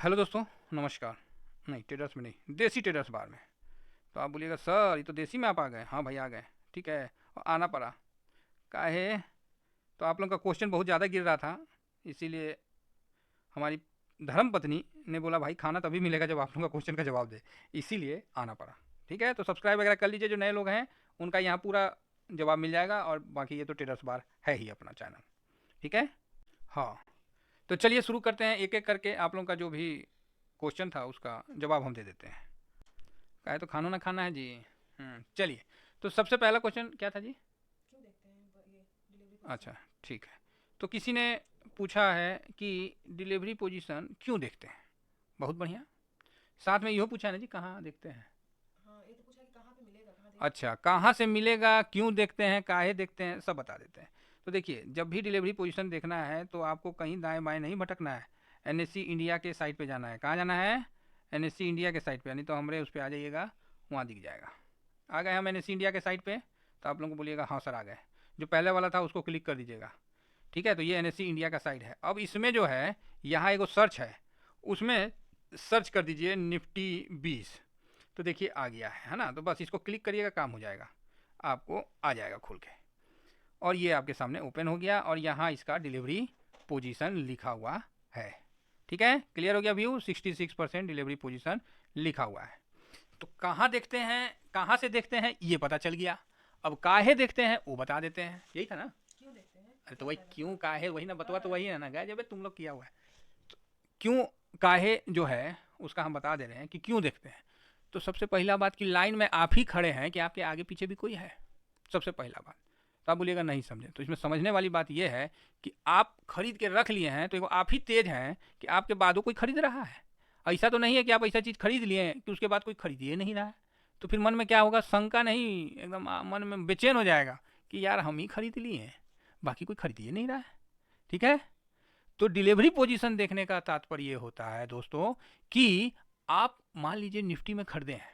Hello दोस्तों, नमस्कार। नहीं, ट्रेडर्स में नहीं, देसी ट्रेडर्स बार में। तो आप बोलिएगा सर ये तो देसी में आप आ गए। हाँ भाई आ गए, ठीक है। और आना पड़ा काहे। तो आप लोगों का क्वेश्चन बहुत ज़्यादा गिर रहा था, इसीलिए हमारी धर्म पत्नी ने बोला भाई खाना तभी मिलेगा जब आप लोगों का क्वेश्चन का जवाब दे, इसीलिए आना पड़ा। ठीक है, तो सब्सक्राइब वगैरह कर लीजिए जो नए लोग हैं, उनका यहाँ पूरा जवाब मिल जाएगा। और बाकी ये तो ट्रेडर्स बार है ही अपना चैनल। ठीक है। हाँ, तो चलिए शुरू करते हैं, एक एक करके आप लोगों का जो भी क्वेश्चन था उसका जवाब हम दे देते हैं। काहे तो खाना ना खाना है जी। चलिए। तो सबसे पहला क्वेश्चन क्या था जी? अच्छा, ठीक है। तो किसी ने पूछा है कि डिलीवरी पोजीशन क्यों देखते हैं। बहुत बढ़िया। साथ में यहो पूछा है ना जी, कहाँ देखते हैं। अच्छा, कहाँ से मिलेगा, क्यों देखते हैं, काहे देखते हैं, सब बता देते हैं। तो देखिए, जब भी डिलीवरी पोजीशन देखना है तो आपको कहीं दाएं बाएं नहीं भटकना है। एनएससी इंडिया के साइट पे जाना है। कहाँ जाना है? एनएससी इंडिया के साइट पे, यानी तो हमारे उस पर आ जाइएगा, वहाँ दिख जाएगा। आ गए हम एनएससी इंडिया के साइट पे। तो आप लोगों को बोलिएगा हाँ सर आ गए। जो पहले वाला था उसको क्लिक कर दीजिएगा। ठीक है, तो ये एनएससी इंडिया का साइट है। अब इसमें जो है, यहाँ एगो सर्च है, उसमें सर्च कर दीजिए निफ्टी 20। तो देखिए आ गया है ना। तो बस इसको क्लिक करिएगा, काम हो जाएगा, आपको आ जाएगा खोल के। और ये आपके सामने ओपन हो गया और यहाँ इसका डिलीवरी पोजीशन लिखा हुआ है। ठीक है, क्लियर हो गया व्यू। 66% डिलीवरी पोजीशन लिखा हुआ है। तो कहाँ देखते हैं, कहाँ से देखते हैं, ये पता चल गया। अब काहे देखते हैं वो बता देते हैं। यही था ना? अरे तो वही क्यों काहे, वही ना बतवा, तो वही है ना गया जब तुम लोग किया हुआ है। तो क्यों काहे जो है उसका हम बता दे रहे हैं कि क्यों देखते हैं। तो सबसे पहला बात कि लाइन में आप ही खड़े हैं कि आपके आगे पीछे भी कोई है। सबसे पहला बात। तो आप बोलिएगा नहीं समझे, तो इसमें समझने वाली बात यह है कि आप खरीद के रख लिए हैं, तो एक आप ही तेज हैं कि आपके बाद कोई खरीद रहा है। ऐसा तो नहीं है कि आप ऐसा चीज़ खरीद लिए कि उसके बाद कोई खरीदिए नहीं रहा है। तो फिर मन में क्या होगा, शंका नहीं, एकदम मन में बेचैन हो जाएगा कि यार हम ही खरीद लिए हैं, बाकी कोई खरीदिए नहीं रहा है। ठीक है। तो डिलीवरी पोजीशन देखने का तात्पर्य ये होता है दोस्तों कि आप मान लीजिए निफ्टी में खरीदे हैं,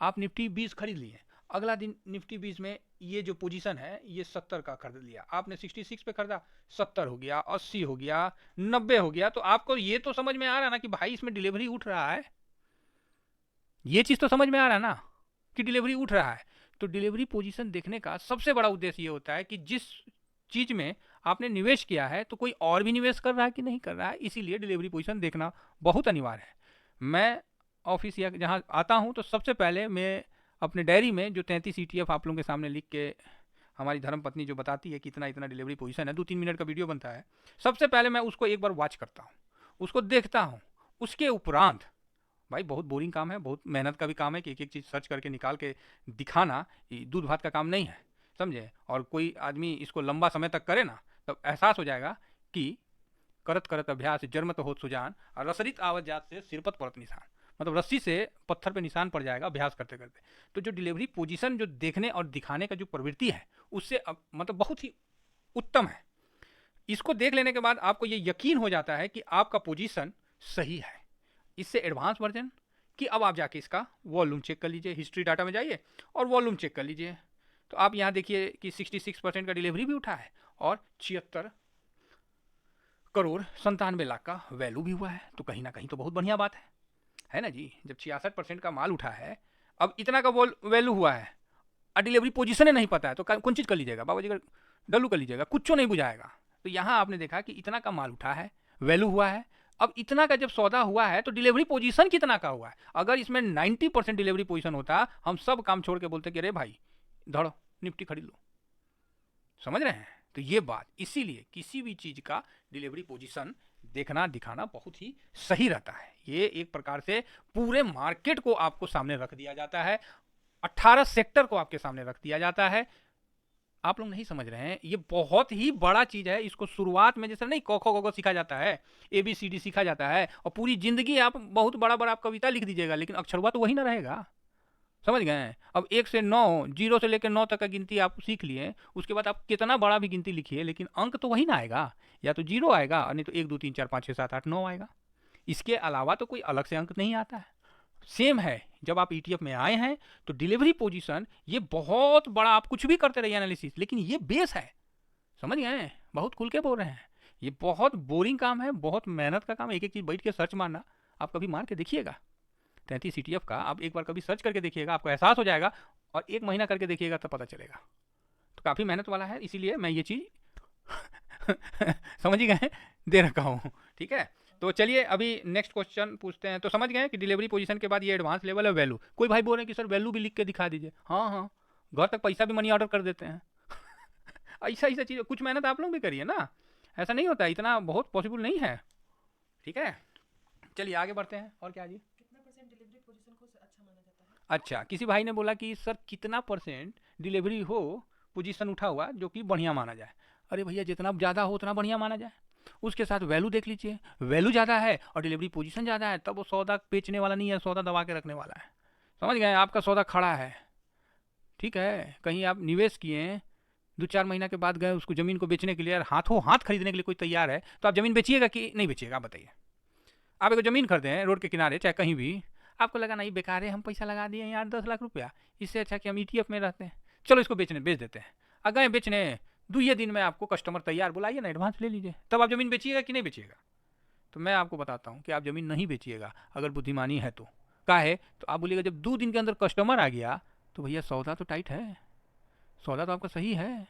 आप निफ्टी 20 खरीद लिए, अगला दिन निफ्टी 20 में ये जो पोजीशन है ये 70 का खरीद लिया, आपने 66 पे खरीदा, 70 हो गया, 80 हो गया, 90 हो गया। तो आपको ये तो समझ में आ रहा ना कि भाई इसमें डिलीवरी उठ रहा है। ये चीज़ तो समझ में आ रहा ना कि डिलीवरी उठ रहा है। तो डिलीवरी पोजीशन देखने का सबसे बड़ा उद्देश्य ये होता है कि जिस चीज़ में आपने निवेश किया है तो कोई और भी निवेश कर रहा है कि नहीं कर रहा है, इसीलिए डिलीवरी पोजीशन देखना बहुत अनिवार्य है। मैं ऑफिस या जहाँ आता हूँ तो सबसे पहले मैं अपने डायरी में जो 33 ETF आप लोगों के सामने लिख के, हमारी धर्म पत्नी जो बताती है कि इतना इतना डिलीवरी पोजीशन है, 2-3 मिनट का वीडियो बनता है, सबसे पहले मैं उसको एक बार वॉच करता हूँ, उसको देखता हूँ। उसके उपरांत, भाई बहुत बोरिंग काम है, बहुत मेहनत का भी काम है कि एक एक चीज़ सर्च करके निकाल के दिखाना, ये दूध भात का काम नहीं है, समझे। और कोई आदमी इसको लंबा समय तक करे ना, तब एहसास हो जाएगा कि करत करत अभ्यास जन्मत होत सुजान, और रसरित आवत जात से सिरपत पड़त निशान। मतलब रस्सी से पत्थर पे निशान पड़ जाएगा अभ्यास करते करते। तो जो डिलीवरी पोजीशन जो देखने और दिखाने का जो प्रवृत्ति है, उससे मतलब बहुत ही उत्तम है। इसको देख लेने के बाद आपको ये यकीन हो जाता है कि आपका पोजीशन सही है। इससे एडवांस वर्जन कि अब आप जाके इसका वॉल्यूम चेक कर लीजिए, हिस्ट्री डाटा में जाइए और वॉल्यूम चेक कर लीजिए। तो आप यहाँ देखिए कि 66% का डिलीवरी भी उठा है और 76 करोड़ 97 लाख का वैल्यू भी हुआ है। तो कहीं ना कहीं तो बहुत बढ़िया बात है ना जी। जब 66% का माल उठा है, अब इतना का वैल्यू हुआ है और डिलीवरी पोजीशन नहीं पता है, तो कौन चीज़ कर लीजिएगा बाबा जी, डल्लू कर लीजिएगा, कुछ नहीं बुझाएगा। तो यहाँ आपने देखा कि इतना का माल उठा है, वैल्यू हुआ है। अब इतना का जब सौदा हुआ है तो डिलीवरी पोजीशन कितना का हुआ है। अगर इसमें 90% डिलीवरी पोजीशन होता, हम सब काम छोड़ के बोलते कि अरे भाई धड़ो निफ्टी खरीद लो। समझ रहे हैं। तो ये बात, इसीलिए किसी भी चीज़ का डिलीवरी पोजीशन देखना दिखाना बहुत ही सही रहता है। ये एक प्रकार से पूरे मार्केट को आपको सामने रख दिया जाता है, 18 सेक्टर को आपके सामने रख दिया जाता है। आप लोग नहीं समझ रहे हैं, ये बहुत ही बड़ा चीज़ है। इसको शुरुआत में जैसे नहीं क ख ग घ सीखा जाता है, ABCD सीखा जाता है, और पूरी जिंदगी आप बहुत बड़ा बड़ा आप कविता लिख दीजिएगा, लेकिन अक्षरवा तो वही ना रहेगा। समझ गए। अब 1 से 9, 0 से लेकर 9 तक का गिनती आप सीख लिए, उसके बाद आप कितना बड़ा भी गिनती लिखिए, लेकिन अंक तो वही ना आएगा। या तो 0 आएगा, और नहीं तो 1 2 3 4 5 6 7 8 9 आएगा। इसके अलावा तो कोई अलग से अंक नहीं आता है। सेम है जब आप ETF में आए हैं, तो डिलीवरी पोजीशन ये बहुत बड़ा, आप कुछ भी करते रहिए एनालिसिस, लेकिन ये बेस है। समझ गए। बहुत खुल के बोल रहे हैं। ये बहुत बोरिंग काम है, बहुत मेहनत का काम है, एक एक चीज़ बैठ के सर्च मारना। आप कभी मार के देखिएगा 33 ETF का, आप एक बार कभी सर्च करके देखिएगा, आपको एहसास हो जाएगा, और 1 महीना करके देखिएगा तब पता चलेगा। तो काफ़ी मेहनत वाला है, इसीलिए मैं ये चीज़ समझ ही गए, दे रखा हूँ। ठीक है, तो चलिए अभी नेक्स्ट क्वेश्चन पूछते हैं। तो समझ गए कि डिलीवरी पोजीशन के बाद ये एडवांस लेवल है वैल्यू। कोई भाई बोल रहे हैं कि सर वैल्यू भी लिख के दिखा दीजिए। हाँ हाँ, घर तक पैसा भी मनी ऑर्डर कर देते हैं। ऐसा ऐसा चीज़, कुछ मेहनत आप लोग भी करिए ना, ऐसा नहीं होता, इतना बहुत पॉसिबल नहीं है। ठीक है, चलिए आगे बढ़ते हैं। और क्या जी, कितना परसेंट डिलीवरी पोजीशन को अच्छा माना जाता है? अच्छा, किसी भाई ने बोला कि सर कितना परसेंट डिलीवरी हो पोजीशन उठा हुआ जो कि बढ़िया माना जाए। अरे भैया, जितना ज़्यादा हो उतना बढ़िया माना जाए, उसके साथ वैल्यू देख लीजिए। वैल्यू ज़्यादा है और डिलीवरी पोजीशन ज़्यादा है, तब वो सौदा बेचने वाला नहीं है, सौदा दबा के रखने वाला है। समझ गए, आपका सौदा खड़ा है। ठीक है, कहीं आप निवेश किए, 2-4 महीना के बाद गए उसको ज़मीन को बेचने के लिए, और हाथों हाथ खरीदने के लिए कोई तैयार है, तो आप ज़मीन बेचिएगा कि नहीं बेचिएगा, आप बताइए। आप एक ज़मीन खरीदे हैं रोड के किनारे चाहे कहीं भी, आपको लगा नहीं बेकार है, हम पैसा लगा दिए यार 10 लाख रुपया, इससे अच्छा कि हम ETF में रहते हैं, चलो इसको बेच देते हैं। अगर बेचने 2 दिन में आपको कस्टमर तैयार, बुलाइए ना, एडवांस ले लीजिए, तब आप ज़मीन बेचिएगा कि नहीं बेचिएगा? तो मैं आपको बताता हूँ कि आप ज़मीन नहीं बेचिएगा अगर बुद्धिमानी है तो। का है तो आप बोलिएगा जब 2 दिन के अंदर कस्टमर आ गया तो भैया सौदा तो टाइट है, सौदा तो आपका सही है।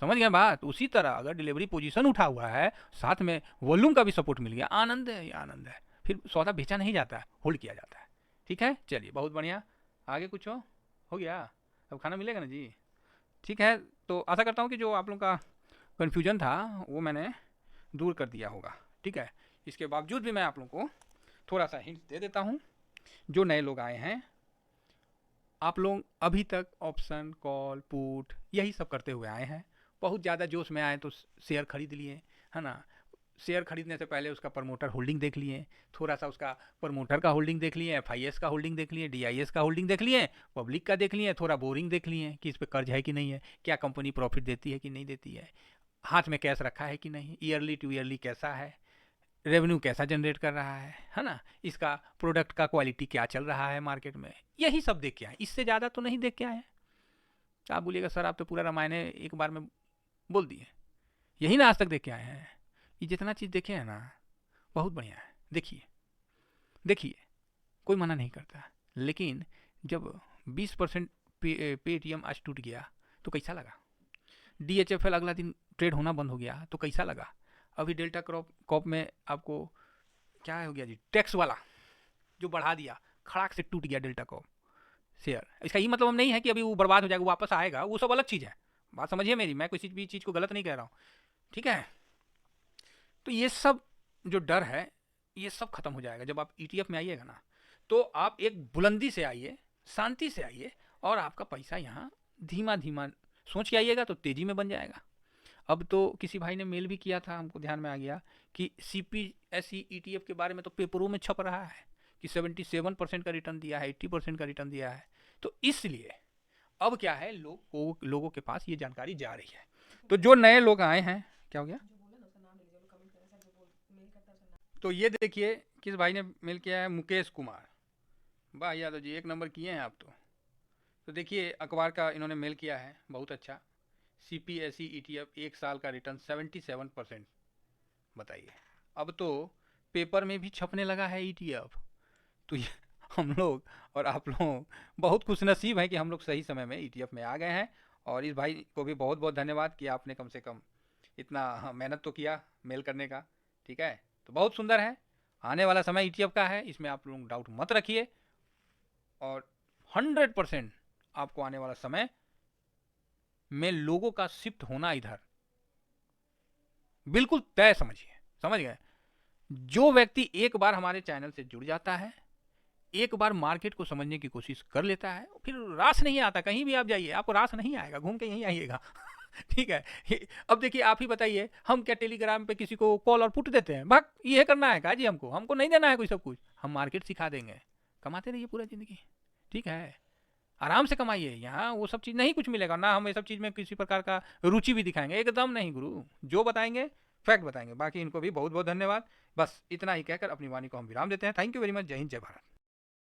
समझ गए बात? उसी तरह अगर डिलीवरी पोजीशन उठा हुआ है, साथ में वॉल्यूम का भी सपोर्ट मिल गया, आनंद है, ये आनंद है। फिर सौदा बेचा नहीं जाता है, होल्ड किया जाता है। ठीक है, चलिए बहुत बढ़िया। आगे कुछ हो गया? अब खाना मिलेगा ना जी? ठीक है, तो आशा करता हूँ कि जो आप लोगों का कन्फ्यूजन था वो मैंने दूर कर दिया होगा। ठीक है, इसके बावजूद भी मैं आप लोगों को थोड़ा सा हिंट दे देता हूँ। जो नए लोग आए हैं, आप लोग अभी तक ऑप्शन, कॉल, पुट यही सब करते हुए आए हैं। बहुत ज़्यादा जोश में आए तो शेयर खरीद लिए, है ना। शेयर खरीदने से पहले उसका प्रमोटर होल्डिंग देख लिए, थोड़ा सा उसका प्रमोटर का होल्डिंग देख लिए, FIS का होल्डिंग देख लिए, DIS का होल्डिंग देख लिए, पब्लिक का देख लिए, थोड़ा बोरिंग देख लिए कि इस पर कर्ज है कि नहीं है, क्या कंपनी प्रॉफिट देती है कि नहीं देती है, हाथ में कैश रखा है कि नहीं, ईयरली टू ईयरली कैसा है, रेवेन्यू कैसा जनरेट कर रहा है ना, इसका प्रोडक्ट का क्वालिटी क्या चल रहा है मार्केट में, यही सब देख के आए, इससे ज़्यादा तो नहीं देख के आए। आप बोलिएगा सर आप तो पूरा रामायण एक बार में बोल दिए, यही ना आज तक देख के आए हैं। ये जितना चीज़ देखे हैं ना बहुत बढ़िया है। देखिए देखिए, कोई मना नहीं करता, लेकिन जब 20% पेटीएम आज टूट गया तो कैसा लगा? DHFL अगला दिन ट्रेड होना बंद हो गया तो कैसा लगा? अभी डेल्टा कॉप में आपको क्या हो गया जी, टैक्स वाला जो बढ़ा दिया, खड़ाक से टूट गया डेल्टा कॉप शेयर। इसका ये मतलब हम नहीं है कि अभी वो बर्बाद हो जाएगा, वापस आएगा, वो सब अलग चीज़ है। बात समझिए मेरी, मैं किसी भी चीज़ को गलत नहीं कह रहा हूँ। ठीक है, तो ये सब जो डर है ये सब खत्म हो जाएगा जब आप ETF में आइएगा ना। तो आप एक बुलंदी से आइए, शांति से आइए, और आपका पैसा यहाँ धीमा धीमा सोच के आइएगा तो तेज़ी में बन जाएगा। अब तो किसी भाई ने मेल भी किया था, हमको ध्यान में आ गया कि CPSE ETF के बारे में तो पेपरों में छप रहा है कि 77% का रिटर्न दिया है, 80% का रिटर्न दिया है। तो इसलिए अब क्या है, लोगों के पास ये जानकारी जा रही है। तो जो नए लोग आए हैं, क्या हो गया? तो ये देखिए किस भाई ने मेल किया है, मुकेश कुमार। वाह यादव जी, 1 नंबर किए हैं आप तो देखिए अखबार का इन्होंने मेल किया है, बहुत अच्छा। CPSE ETF 1 साल का रिटर्न 77%। बताइए, अब तो पेपर में भी छपने लगा है ETF। तो ये हम लोग और आप लोग बहुत खुशनसीब हैं कि हम लोग सही समय में ETF में आ गए हैं। और इस भाई को भी बहुत बहुत धन्यवाद कि आपने कम से कम इतना मेहनत तो किया मेल करने का। ठीक है, तो बहुत सुंदर है, आने वाला समय ETF का है, इसमें आप लोग डाउट मत रखिए। और 100% आपको आने वाला समय में लोगों का शिफ्ट होना इधर बिल्कुल तय समझिए। समझ गए? जो व्यक्ति एक बार हमारे चैनल से जुड़ जाता है, एक बार मार्केट को समझने की कोशिश कर लेता है, फिर रास नहीं आता। कहीं भी आप जाइए आपको रास नहीं आएगा, घूम के यहीं आइएगा। ठीक है, अब देखिए आप ही बताइए, हम क्या टेलीग्राम पे किसी को कॉल और पुट देते हैं? भाग, ये करना है का जी, हमको नहीं देना है कोई सब कुछ, हम मार्केट सिखा देंगे, कमाते रहिए पूरा ज़िंदगी। ठीक है, आराम से कमाइए, यहाँ वो सब चीज़ नहीं कुछ मिलेगा ना, हम ये सब चीज़ में किसी प्रकार का रुचि भी दिखाएंगे, एकदम नहीं गुरु, जो बताएंगे फैक्ट बताएंगे। बाकी इनको भी बहुत बहुत धन्यवाद। बस इतना ही कहकर अपनी वाणी को हम विराम देते हैं। Thank you very much. जय हिंद, जय भारत।